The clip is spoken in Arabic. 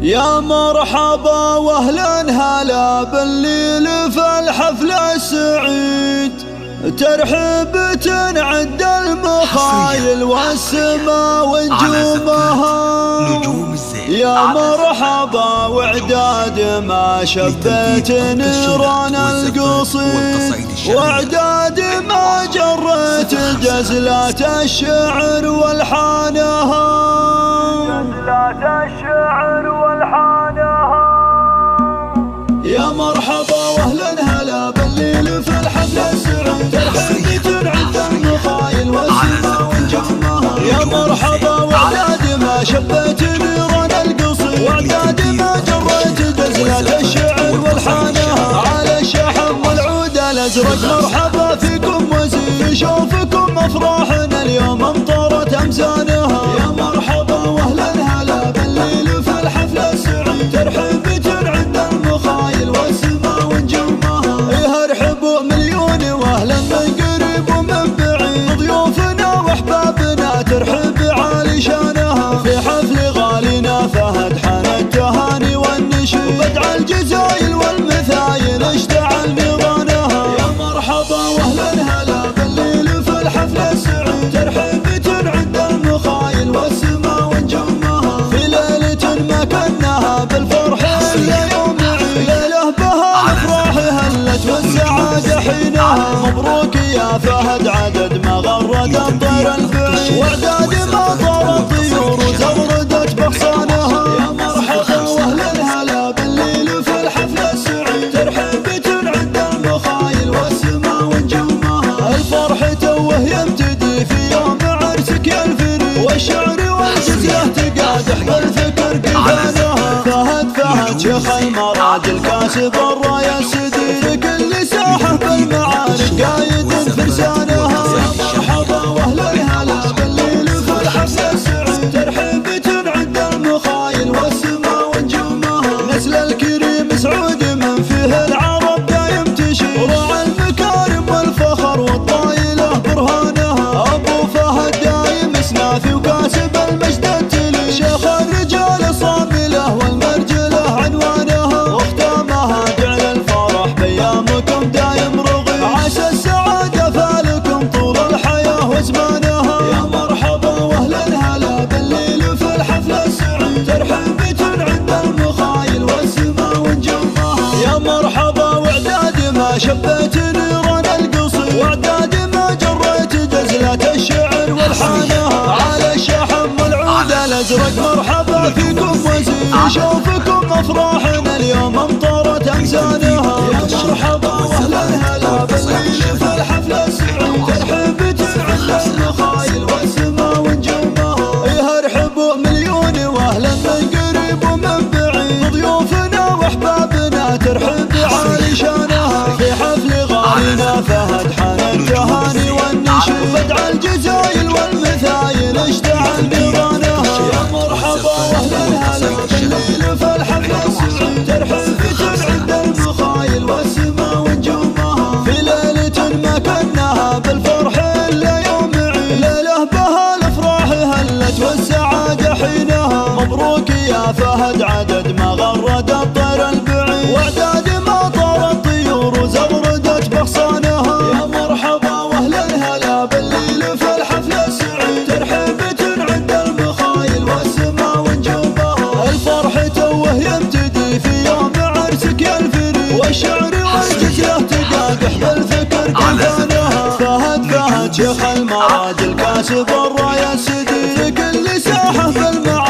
يا مرحبا واهلا هلا بالليل في الحفل السعيد، ترحيبة عد المخايل والسماء ونجومها. يا مرحبا وعداد ما شبيت نيران القصيد، وعداد ما جريت جزلات الشعر والحانها. يا مرحبا واهلا هلا بالليل في الحفل السعيد، ترحيبة عد المخايل والسماء ونجومها. يا مرحبا وعداد ما شبيت نيران القصيد، وعداد ما جريت جزلة الشعر والحانها. على الشحم والعود الازرق مرحبا فيكم وزين، شوفكم افراحنا اليوم امطرت امزانها. يا مرحبا واهلا هلا بالليل في الحفل السعيد، ترحيبة عند المخايل والسماء ونجومها. ارحبوا مليون واهلا من قريب ومن بعيد، ضيوفنا واحبابنا ترحب عالي شانها. في حفل غالينا فهد حان التهاني والنشيد، وبدع الجزايل والمثايل اشتعل نيرانها. يا مرحبا واهلا هلا بالليل في الحفل السعيد، ترحيبة عند المخايل والسماء ونجومها. في ليلة ما كناها بالفرح الا يوم عيد، ليله بها الافراح هلت والسعادة حينها. مبروك يا فهد عدد ما غرد الطير البعيد، وعداد ما طار الطيور وزوردت بغصانها. يا مرحبا واهلا هلا بالليل في الحفل السعيد، ترحيبة عند المخايل والسماء ونجومها. الفرح توه يمتدي في يوم عرسك يا الفريد، والشعر والجزله تقادح بالفكر قفانها. فهد شيخ المراجل كاسب الراية السديد، في كل ساحة بالمعارك قايد فرسانها. يا مرحبا واهلا هلا بالليل في الحفل السعيد، ترحيبة عند المخايل والسماء ونجومها. نسل الكريم سعود من فيه العرب دايم تشيد، راعى المكارم والفخر والطايلة برهانها. ابو فهد دايم اسنافي وكاسب المجد التلي، شيخ الرجال الصاملة والمرجلة عنوانها. واختامها جعل الفرح بيامكم دايم رغيد، عسى السعادة فالكم طول الحياة وزمانها. يا مرحبا واهلا هلا بالليل في الحفل السعيد، ترحيبة عند المخايل والسماء ونجومها. يا مرحبا وعداد ما شبيت نيران القصيد، وعداد ما جريت جزلة الشعر والحانها. على الشحم والعود الازرق مرحبا فيكم وزين، شوفكم افراحنا اليوم امطرت امزانها. يا مرحبا واهلا هلا بالليل في الحفل السعيد، ترحيبة عند المخايل والسماء ونجومها. ارحبوا مليون واهلا من قريب ومن بعيد، ضيوفنا واحبابنا ترحب عالي شانها. في حفل غالينا فهد حان التهاني والنشيد، وبدع الجزايل والمثايل اشتعل نيرانها. يا مرحبا واهلا هلا بالليل في الحفل السعيد، ترحيبة عند المخايل والسماء ونجومها. في ليلة ما كناها بالفرح الا يوم عيد، ليله بها الافراح هلت والسعادة حينها. مبروك يا فهد عدد ما غرد الطير البعيد، وعداد ما طار الطيور وزوردت بغصانها. يا مرحبا واهلا هلا بالليل في الحفل السعيد، ترحيبة عند المخايل والسماء ونجومها. الفرح توه يمتدي في يوم عرسك يا الفريد، والشعر والجزله تقادح بالفكر قفانها. فهد شيخ المراجل كاسب الراية السديد، في كل ساحة بالمعارك